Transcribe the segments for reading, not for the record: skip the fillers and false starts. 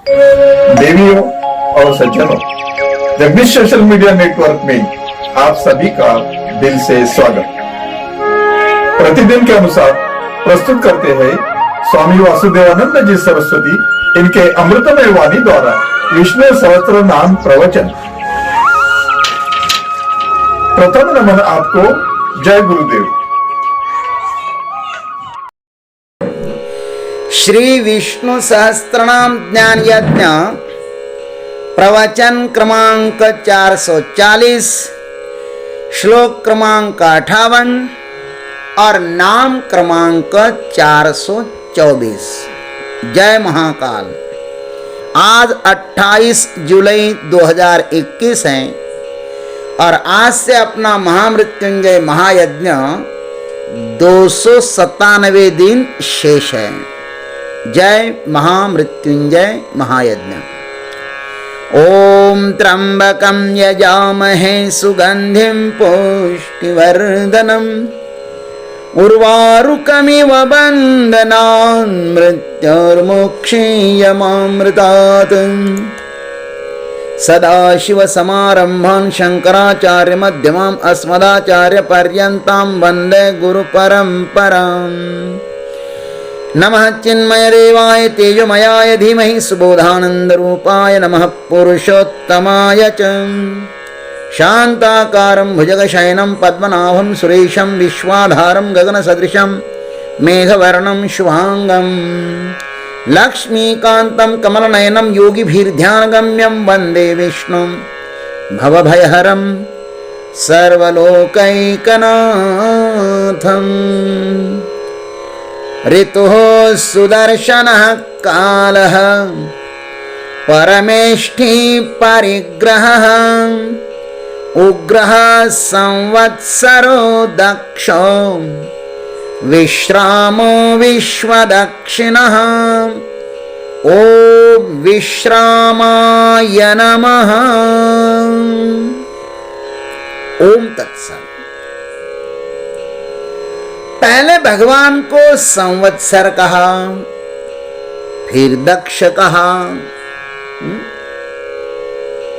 देवियों और सज्जनों, जगदीश सोशल मीडिया नेटवर्क में आप सभी का दिल से स्वागत। प्रतिदिन के अनुसार प्रस्तुत करते हैं स्वामी वासुदेवानंद जी सरस्वती इनके अमृतमय वाणी द्वारा विष्णु सहस्त्र नाम प्रवचन। प्रथम नमन आपको। जय गुरुदेव। श्री विष्णु सहस्त्रनाम ज्ञान यज्ञ प्रवचन क्रमांक 440, श्लोक क्रमांक 58 और नाम क्रमांक 424। जय महाकाल। आज 28 जुलाई 2021 है और आज से अपना महामृत्युंजय महायज्ञ 297 दिन शेष है। जय महामृत्युंजय महायज्ञ। ओम त्र्यंबकं यजामहे सुगंधिं पुष्टिवर्धनम् उर्वारुकमिव बन्धनान् मृत्युर्मुक्षीयमामृतात्। सदाशिवसमारम्भान् शङ्कराचार्यमध्यमाम् अस्मदाचार्यपर्यन्तां वन्दे गुरुपरम्पराम्। नमः चिन्मयदेवाय तेजोमयाय धीमहि सुबोधानन्दरूपाय नमः पुरुषोत्तमाय च। शान्ताकारं भुजगशयनं पद्मनाभं सुरेशं विश्वाधारं गगनसदृशं मेघवर्णं शुभांगं लक्ष्मीकान्तं कमलनयनं योगिभिर्ध्यानगम्यं वन्दे विष्णुं भवभयहरं सर्वलोकैकनाथम्। ऋतुः सुदर्शनः कालः परमेष्ठी परिग्रहः उग्रः संवत्सरो दक्षो विश्रामो विश्वदक्षिणः। ॐ विश्रामाय नमः। ओम तत्सत्। पहले भगवान को संवत्सर कहा, फिर दक्ष कहा,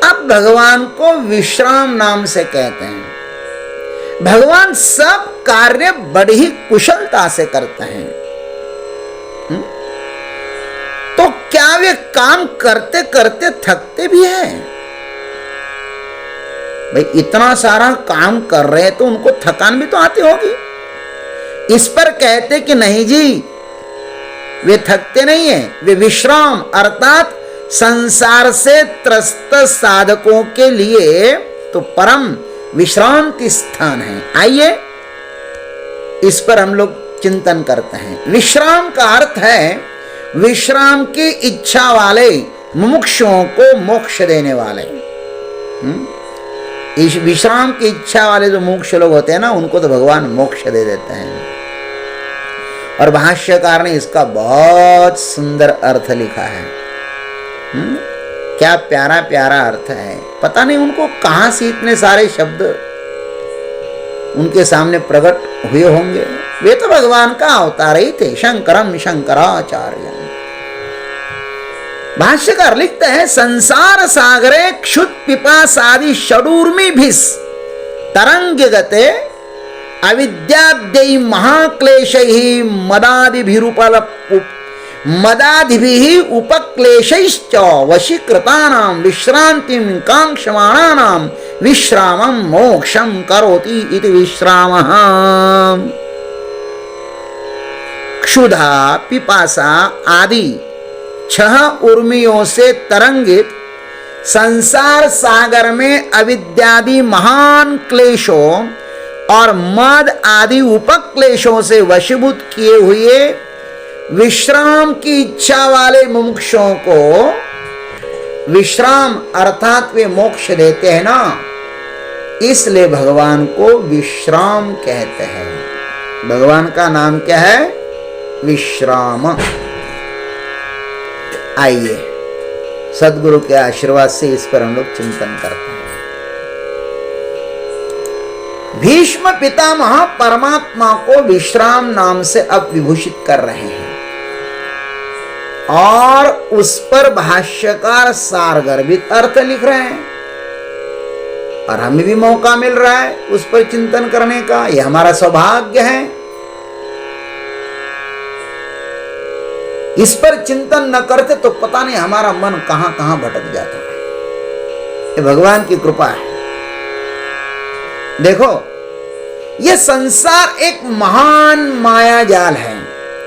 अब भगवान को विश्राम नाम से कहते हैं। भगवान सब कार्य बड़ी ही कुशलता से करते हैं। तो क्या वे काम करते करते थकते भी हैं? भाई इतना सारा काम कर रहे हैं तो उनको थकान भी तो आती होगी। इस पर कहते कि नहीं जी, वे थकते नहीं हैं, वे विश्राम अर्थात संसार से त्रस्त साधकों के लिए तो परम विश्रांति स्थान है। आइए इस पर हम लोग चिंतन करते हैं। विश्राम का अर्थ है विश्राम की इच्छा वाले मुमुक्षुओं को मोक्ष देने वाले। इस विश्राम की इच्छा वाले जो मुमुक्ष लोग होते हैं ना, उनको तो भगवान मोक्ष दे देते हैं। और भाष्यकार ने इसका बहुत सुंदर अर्थ लिखा है। क्या प्यारा प्यारा अर्थ है। पता नहीं उनको कहां से इतने सारे शब्द उनके सामने प्रकट हुए होंगे। वे तो भगवान का अवतार ही थे, शंकरम शंकराचार्य। भाष्यकार लिखते हैं, संसार सागरे क्षुत पिपासादि षडूर्मि भिस तरंग गते अविद्याद्यै महाक्लेशैः मदादिभिः उपक्लेशैश्च वशीकृतानां विश्रांतिं कांक्षमाणानां विश्रामं मोक्षं करोति इति विश्रामः। क्षुधा पिपासा आदि 6 उर्मियों से तरंगित संसार सागर में अविद्यादि महान क्लेशों और मद आदि उपक्लेशों से वशीभूत किए हुए विश्राम की इच्छा वाले मुमुक्षुओं को विश्राम अर्थात वे मोक्ष देते हैं ना, इसलिए भगवान को विश्राम कहते हैं। भगवान का नाम क्या है? विश्राम। आइए सदगुरु के आशीर्वाद से इस पर हम लोग चिंतन करते हैं। भीष्म पितामह परमात्मा को विश्राम नाम से अब विभूषित कर रहे हैं। और उस पर भाष्यकार सारगर्भित अर्थ लिख रहे हैं, और हमें भी मौका मिल रहा है उस पर चिंतन करने का। यह हमारा सौभाग्य है। इस पर चिंतन न करते तो पता नहीं हमारा मन कहां कहां भटक जाता है। ये भगवान की कृपा है। देखो, यह संसार एक महान माया जाल है।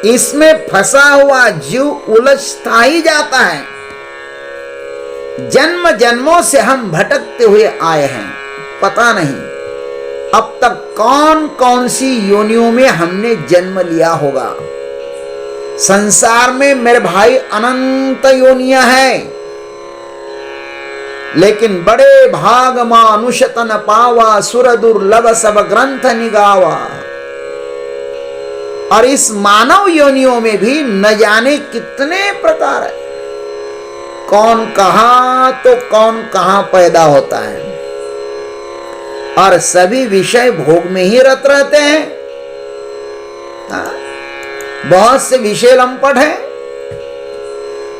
इसमें फंसा हुआ जीव उलझता ही जाता है। जन्म जन्मों से हम भटकते हुए आए हैं, पता नहीं अब तक कौन कौन सी योनियों में हमने जन्म लिया होगा। संसार में मेरे भाई अनंत योनियां हैं, लेकिन बड़े भाग मानुष तन पावा, सुर दुर्लभ सब ग्रंथ निगावा। और इस मानव योनियों में भी न जाने कितने प्रकार है। कौन कहां तो कौन कहां पैदा होता है, और सभी विषय भोग में ही रत रहते हैं। बहुत से विषय लंपट है।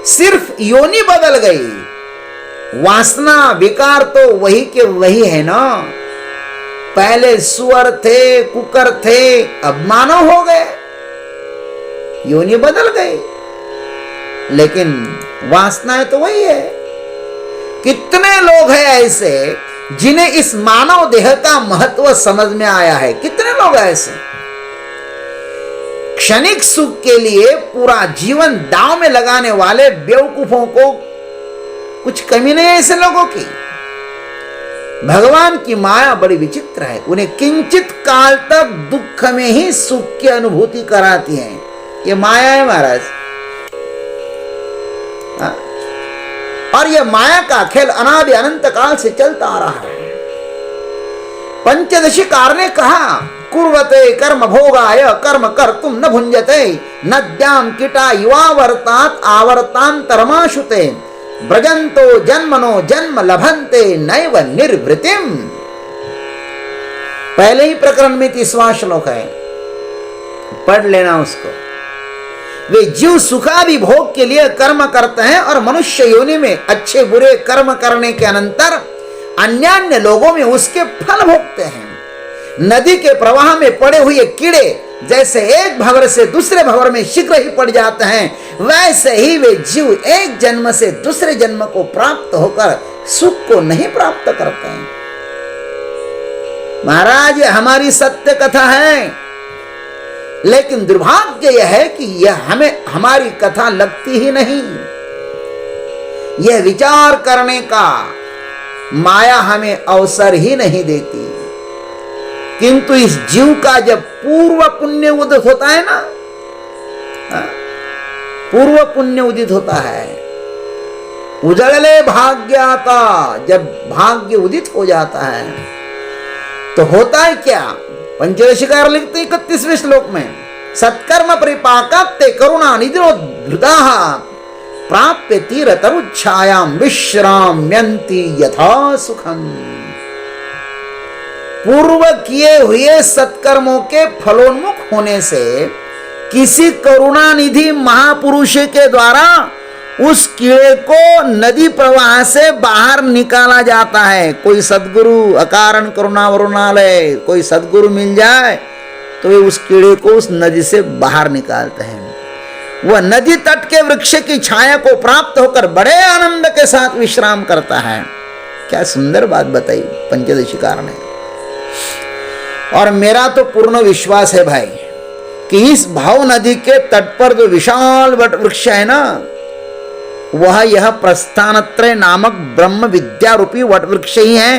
सिर्फ योनि बदल गई, वासना विकार तो वही के वही है ना। पहले सुअर थे, कुकर थे, अब मानव हो गए। योनि बदल गई, लेकिन वासनाएं तो वही है। कितने लोग हैं ऐसे जिन्हें इस मानव देह का महत्व समझ में आया है। कितने लोग हैं ऐसे, क्षणिक सुख के लिए पूरा जीवन दांव में लगाने वाले बेवकूफों को कुछ कमी नहीं है ऐसे लोगों की। भगवान की माया बड़ी विचित्र है। उन्हें किंचित काल तक दुख में ही सुख की अनुभूति कराती है। ये माया है महाराज। और यह माया का खेल अनादि अनंत काल से चलता आ रहा है। पंचदशीकार ने कहा, कुर्वते कर्म भोगाय कर्म कर्तुम न भुंजते, नद्याम कीटा युवावर्तात आवर्तांतरमाशुते, ब्रजंतो जन्मनो जन्म लभन्ते नैव निर्वृतिम। पहले ही प्रकरण में 30वां श्लोक है, पढ़ लेना उसको। वे जीव सुखादि भोग के लिए कर्म करते हैं और मनुष्य योनि में अच्छे बुरे कर्म करने के अनंतर अन्य लोगों में उसके फल भोगते हैं। नदी के प्रवाह में पड़े हुए कीड़े जैसे एक भंवर से दूसरे भंवर में शीघ्र ही पड़ जाते हैं, वैसे ही वे जीव एक जन्म से दूसरे जन्म को प्राप्त होकर सुख को नहीं प्राप्त करते हैं। महाराज, यह हमारी सत्य कथा है, लेकिन दुर्भाग्य यह है कि यह हमें हमारी कथा लगती ही नहीं। यह विचार करने का माया हमें अवसर ही नहीं देती। किंतु इस जीव का जब पूर्व पुण्य उदित होता है ना, पूर्व पुण्य उदित होता है, उजड़ले भाग्याता, जब भाग्य उदित हो जाता है तो होता है क्या। पंचदशीकार लिखते 31वें श्लोक में, सत्कर्म परिपाकते करुणा निधिरोद्धृता प्राप्य तीर तरुच्छायाम विश्राम्यन्ति यथा सुखम। पूर्व किए हुए सत्कर्मों के फलोन्मुख होने से किसी करुणा निधि महापुरुष के द्वारा उस कीड़े को नदी प्रवाह से बाहर निकाला जाता है। कोई सदगुरु अकारण करुणा वरुणालय, कोई सदगुरु मिल जाए तो वे उस कीड़े को उस नदी से बाहर निकालते हैं। वह नदी तट के वृक्ष की छाया को प्राप्त होकर बड़े आनंद के साथ विश्राम करता है। क्या सुंदर बात बताई पंचदशीकार ने। और मेरा तो पूर्ण विश्वास है भाई कि इस भाव नदी के तट पर जो विशाल वट वृक्ष है ना, वह यह प्रस्थानत्रय नामक ब्रह्म विद्या रूपी वट वृक्ष ही है।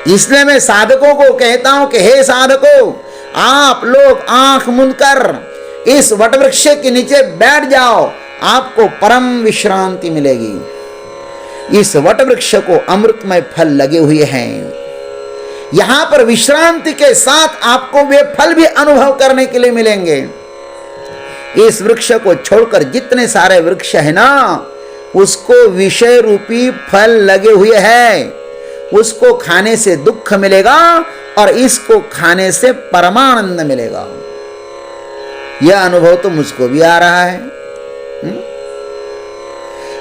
इसलिए मैं साधकों को कहता हूं कि हे साधकों, आप लोग आंख मूंद कर इस वट वृक्ष के नीचे बैठ जाओ, आपको परम विश्रांति मिलेगी। इस वट वृक्ष को अमृतमय फल लगे हुए हैं। यहां पर विश्रांति के साथ आपको वे फल भी अनुभव करने के लिए मिलेंगे। इस वृक्ष को छोड़कर जितने सारे वृक्ष है ना, उसको विषय रूपी फल लगे हुए हैं। उसको खाने से दुख मिलेगा और इसको खाने से परमानंद मिलेगा। यह अनुभव तो मुझको भी आ रहा है।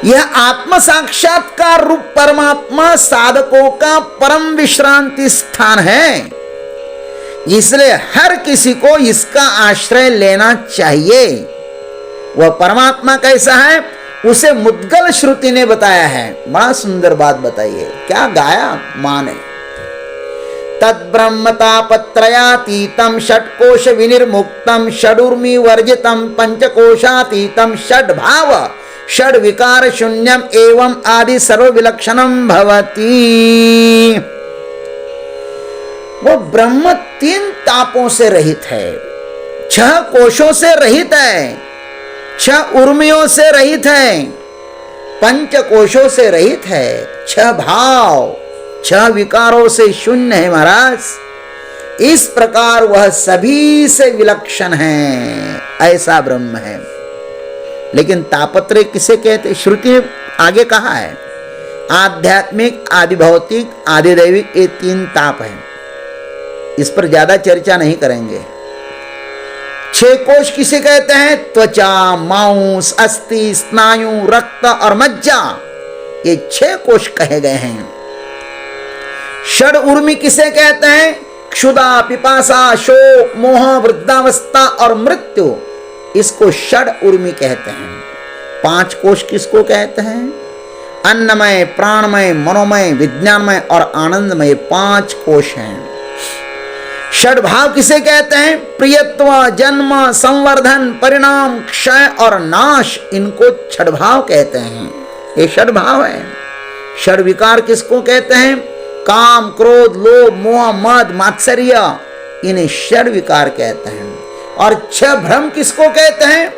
यह आत्म साक्षात्कार रूप परमात्मा साधकों का परम विश्रांति स्थान है, इसलिए हर किसी को इसका आश्रय लेना चाहिए। वह परमात्मा कैसा है उसे मुद्गल श्रुति ने बताया है। बड़ा सुंदर बात बताइए, क्या गाया मां ने। तद्ब्रह्मतापत्रयातीतम षट्कोश विनिर्मुक्तम षडूर्मि वर्जितम पंचकोशातीतम षड्भाव षड विकार शून्यम एवं आदि सर्व विलक्षणम भवति। वो ब्रह्म 3 तापों से रहित है, 6 कोशों से रहित है, 6 उर्मियों से रहित है, 5 कोशों से रहित है, 6 भाव 6 विकारों से शून्य है महाराज। इस प्रकार वह सभी से विलक्षण है, ऐसा ब्रह्म है। लेकिन तापत्रय किसे कहते? श्रुति ने आगे कहा है आध्यात्मिक, आदि भौतिक, आदि दैविक, ये 3 ताप हैं। इस पर ज्यादा चर्चा नहीं करेंगे। 6 कोश किसे कहते हैं? त्वचा, मांस, अस्थि, स्नायु, रक्त और मज्जा, ये 6 कोश कहे गए हैं। षड उर्मी किसे कहते हैं? क्षुधा, पिपासा, शोक, मोह, वृद्धावस्था और मृत्यु, इसको षड उर्मी कहते हैं। 5 कोश किसको कहते हैं? अन्नमय, प्राणमय, मनोमय, विज्ञानमय और आनंदमय, 5 कोश हैं। षड भाव किसे कहते हैं? प्रियत्व, जन्म, संवर्धन, परिणाम, क्षय और नाश, इनको षड भाव कहते हैं। ये षड भाव है। षड विकार किसको कहते हैं? काम, क्रोध, लोभ, मोह, मद, मात्सर्य, इन्हें षड विकार कहते हैं। और 6 भ्रम किसको कहते हैं?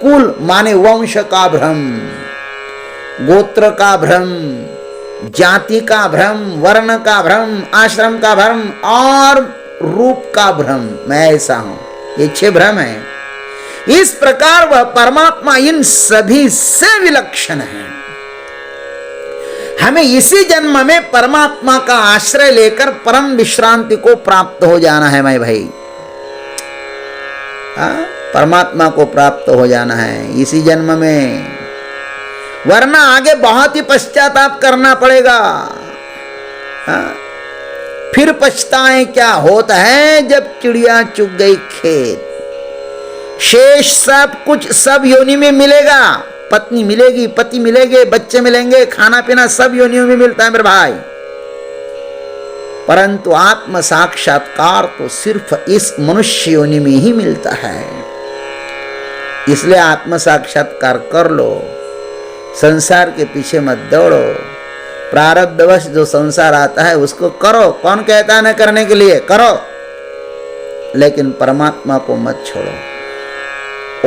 कुल माने वंश का भ्रम, गोत्र का भ्रम, जाति का भ्रम, वर्ण का भ्रम, आश्रम का भ्रम और रूप का भ्रम, मैं ऐसा हूं, ये 6 भ्रम है। इस प्रकार वह परमात्मा इन सभी से विलक्षण है। हमें इसी जन्म में परमात्मा का आश्रय लेकर परम विश्रांति को प्राप्त हो जाना है मेरे भाई। परमात्मा को प्राप्त हो जाना है इसी जन्म में, वरना आगे बहुत ही पश्चाताप करना पड़ेगा। फिर पछताएं क्या होता है जब चिड़िया चुग गई खेत। शेष सब कुछ सब योनि में मिलेगा, पत्नी मिलेगी, पति मिलेंगे, बच्चे मिलेंगे, खाना पीना सब योनियों में मिलता है मेरे भाई। परंतु आत्म साक्षात्कार तो सिर्फ इस मनुष्य योनि में ही मिलता है। इसलिए आत्म साक्षात्कार कर लो, संसार के पीछे मत दौड़ो। प्रारब्धवश जो संसार आता है उसको करो, कौन कहता है न करने के लिए? करो, लेकिन परमात्मा को मत छोड़ो।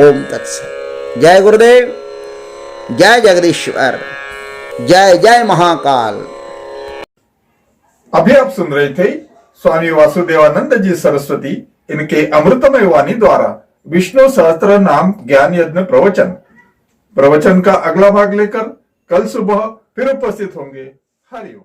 ओम तत्सत। जय गुरुदेव, जय जगदीश्वर, जय जय महाकाल। अभी आप सुन रहे थे स्वामी वासुदेवानंद जी सरस्वती, इनके अमृतमय वाणी द्वारा विष्णु सहस्त्र नाम ज्ञान यज्ञ प्रवचन का अगला भाग लेकर कल सुबह फिर उपस्थित होंगे। हरिओम।